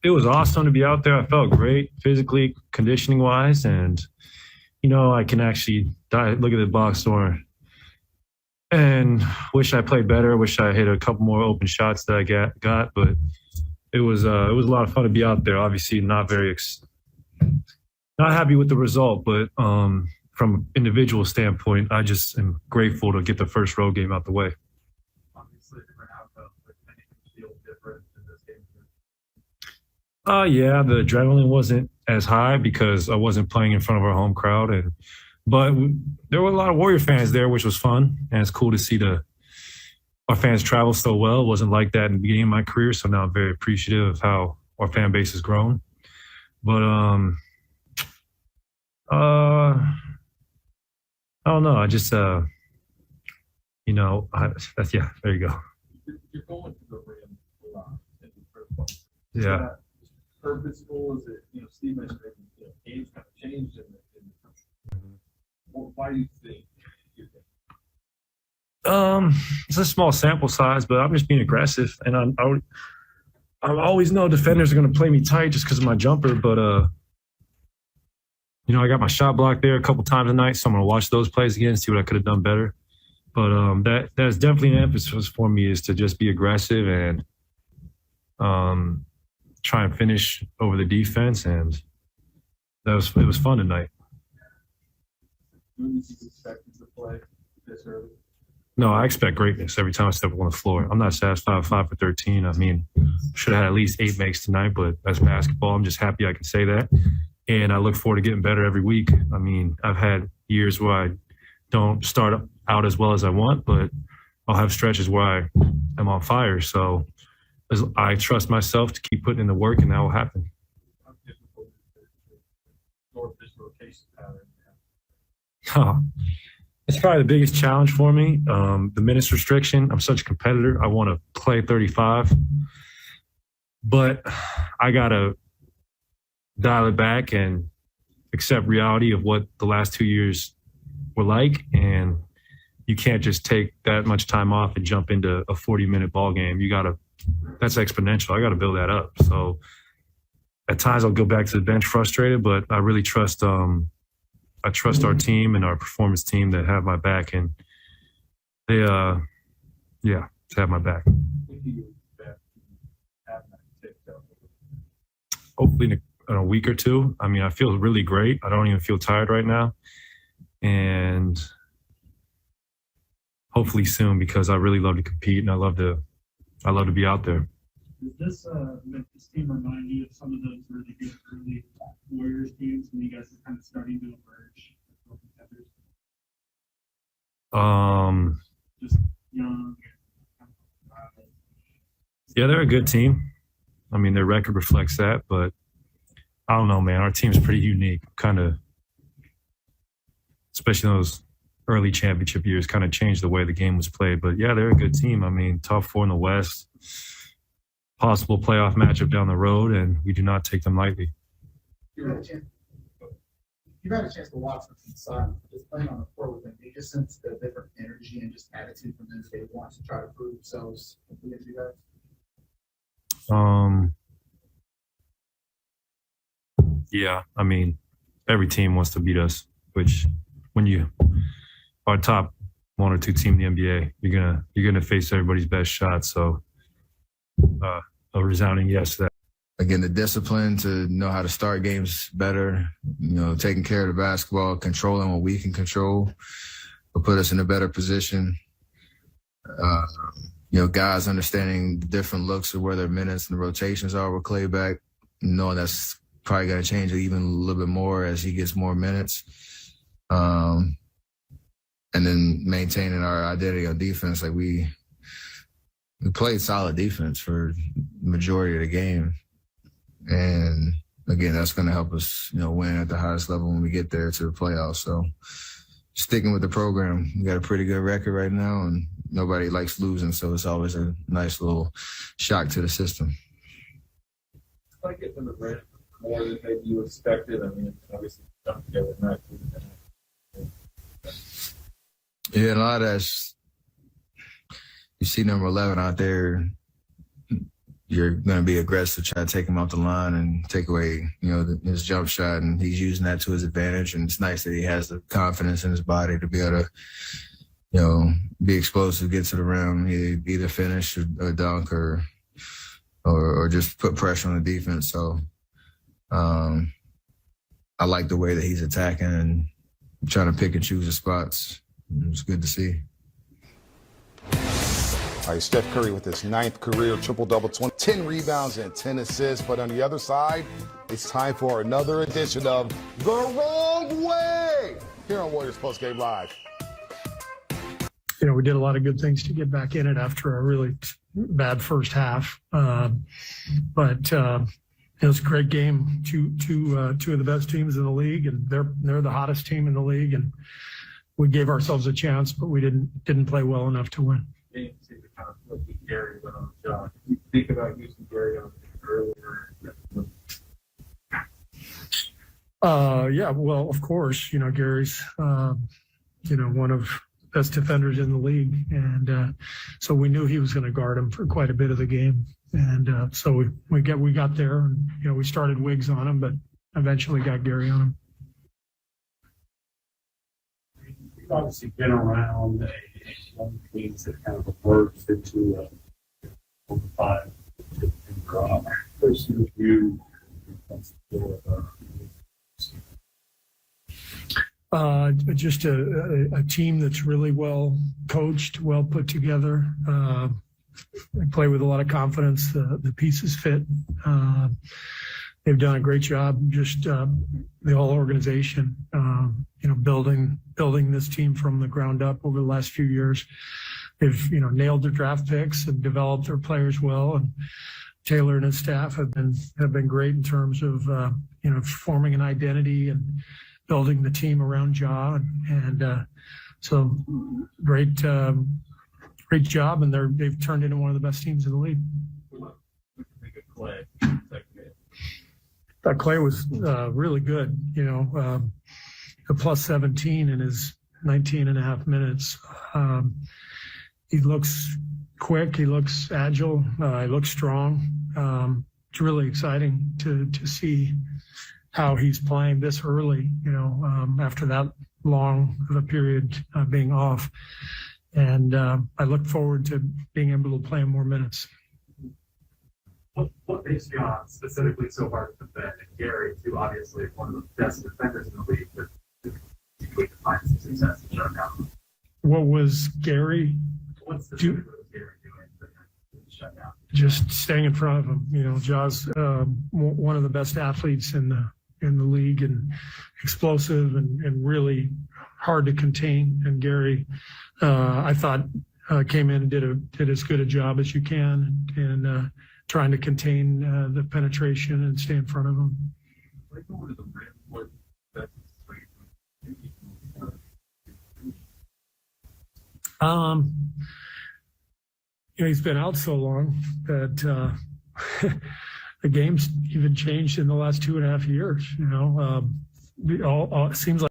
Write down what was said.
it was awesome to be out there. I felt great physically, conditioning wise, and I can actually look at the box score and wish I played better. Wish I hit a couple more open shots that I got, but it was a lot of fun to be out there. Obviously, not happy with the result, but from an individual standpoint, I just am grateful to get the first road game out the way. Obviously, different outcome, but anything feel different in this game? Yeah, the adrenaline wasn't as high because I wasn't playing in front of our home crowd, but there were a lot of Warrior fans there, which was fun, and it's cool to see our fans travel so well. It wasn't like that in the beginning of my career, so now I'm very appreciative of how our fan base has grown. But I don't know. I just, there you go. You're going to the rim a lot in the first place. Yeah. Is that purposeful? Is it, Steve mentioned that, games kind of changed in the why do you think? It's a small sample size, but I'm just being aggressive, and I always know defenders are going to play me tight just because of my jumper, but I got my shot blocked there a couple times tonight, so I'm going to watch those plays again, see what I could have done better. But that's definitely an emphasis for me, is to just be aggressive and try and finish over the defense, and it was fun tonight. Who did you expect to play this early? No, I expect greatness every time I step on the floor. I'm not satisfied with 5 for 13. I mean, should have had at least 8 makes tonight, but that's basketball. I'm just happy I can say that. And I look forward to getting better every week. I mean, I've had years where I don't start out as well as I want, but I'll have stretches where I am on fire. So I trust myself to keep putting in the work, and that will happen. How difficult is it to absorb this rotation pattern? It's probably the biggest challenge for me. The minutes restriction. I'm such a competitor. I want to play 35, but I got to dial it back and accept reality of what the last 2 years were like. And you can't just take that much time off and jump into a 40-minute ball game. That's exponential. I got to build that up. So at times I'll go back to the bench frustrated, but I really trust our team and our performance team that have my back, and they, have my back. Hopefully in a week or two. I mean, I feel really great. I don't even feel tired right now, and hopefully soon, because I really love to compete and I love to be out there. Does this team remind you of some of those really good early Warriors teams when you guys are kind of starting to emerge as contenders? Just young. Yeah, they're a good team. I mean, their record reflects that, but I don't know, man. Our team's pretty unique, kind of, especially in those early championship years, kind of changed the way the game was played. But yeah, they're a good team. I mean, top 4 in the West. Possible playoff matchup down the road, and we do not take them lightly. You've had a chance to watch them inside, just playing on the floor with them. Do you just sense the different energy and just attitude from them as they want to try to prove themselves against you guys? Yeah, I mean, every team wants to beat us, which when you are top 1 or 2 team in the NBA, you're gonna face everybody's best shot. So a resounding yes to that. Again, the discipline to know how to start games better, taking care of the basketball, controlling what we can control will put us in a better position. Guys understanding the different looks of where their minutes and the rotations are with Klay back, knowing that's probably going to change even a little bit more as he gets more minutes. And then maintaining our identity on defense. Like we played solid defense for the majority of the game. And again, that's going to help us, win at the highest level when we get there to the playoffs. So sticking with the program, we got a pretty good record right now, and nobody likes losing. So it's always a nice little shock to the system. It's like getting the rim more than maybe you expected. I mean, obviously, jump together not. Yeah, a lot of that's, you see number 11 out there, you're going to be aggressive, try to take him off the line and take away, his jump shot. And he's using that to his advantage. And it's nice that he has the confidence in his body to be able to, be explosive, get to the rim, either finish or dunk or just put pressure on the defense. So I like the way that he's attacking and trying to pick and choose his spots. It's good to see. All right, Steph Curry with his 9th career triple-double, 10 rebounds and 10 assists. But on the other side, it's time for another edition of The Wrong Way here on Warriors Post Game Live. We did a lot of good things to get back in it after a really bad first half. But it was a great game. Two of the best teams in the league, and they're the hottest team in the league. And we gave ourselves a chance, but we didn't play well enough to win. Game to kind of look at Gary went on the job. You think about using Gary on earlier. Yeah, well, of course, Gary's, one of best defenders in the league. And so we knew he was going to guard him for quite a bit of the game. And so we got there and, we started Wiggs on him, but eventually got Gary on him. You've obviously been around one teams that kind of emerged into a 5 drop. First review. Just a team that's really well coached, well put together. They play with a lot of confidence. The pieces fit. They've done a great job. Just the whole organization, building this team from the ground up over the last few years. They've nailed their draft picks and developed their players well. And Taylor and his staff have been great in terms of forming an identity and building the team around Ja, and so great job, and they've turned into one of the best teams in the league. We can think of Klay. Thought Klay was really good, a plus 17 in his 19 and a half minutes. He looks quick, he looks agile, he looks strong. It's really exciting to see how he's playing this early, after that long of a period being off. And I look forward to being able to play him more minutes. What makes John specifically so hard to defend? And Gary, too, obviously one of the best defenders in the league, but we can find some success to shut down. What was Gary? What's specifically was Gary doing to shut down? Just staying in front of him. Ja's one of the best athletes in the league, and explosive and really hard to contain. And Gary, I thought, came in and did as good a job as you can, and trying to contain the penetration and stay in front of him. Like over to the rim, what that's He's been out so long that the game's even changed in the last 2.5 years. It seems like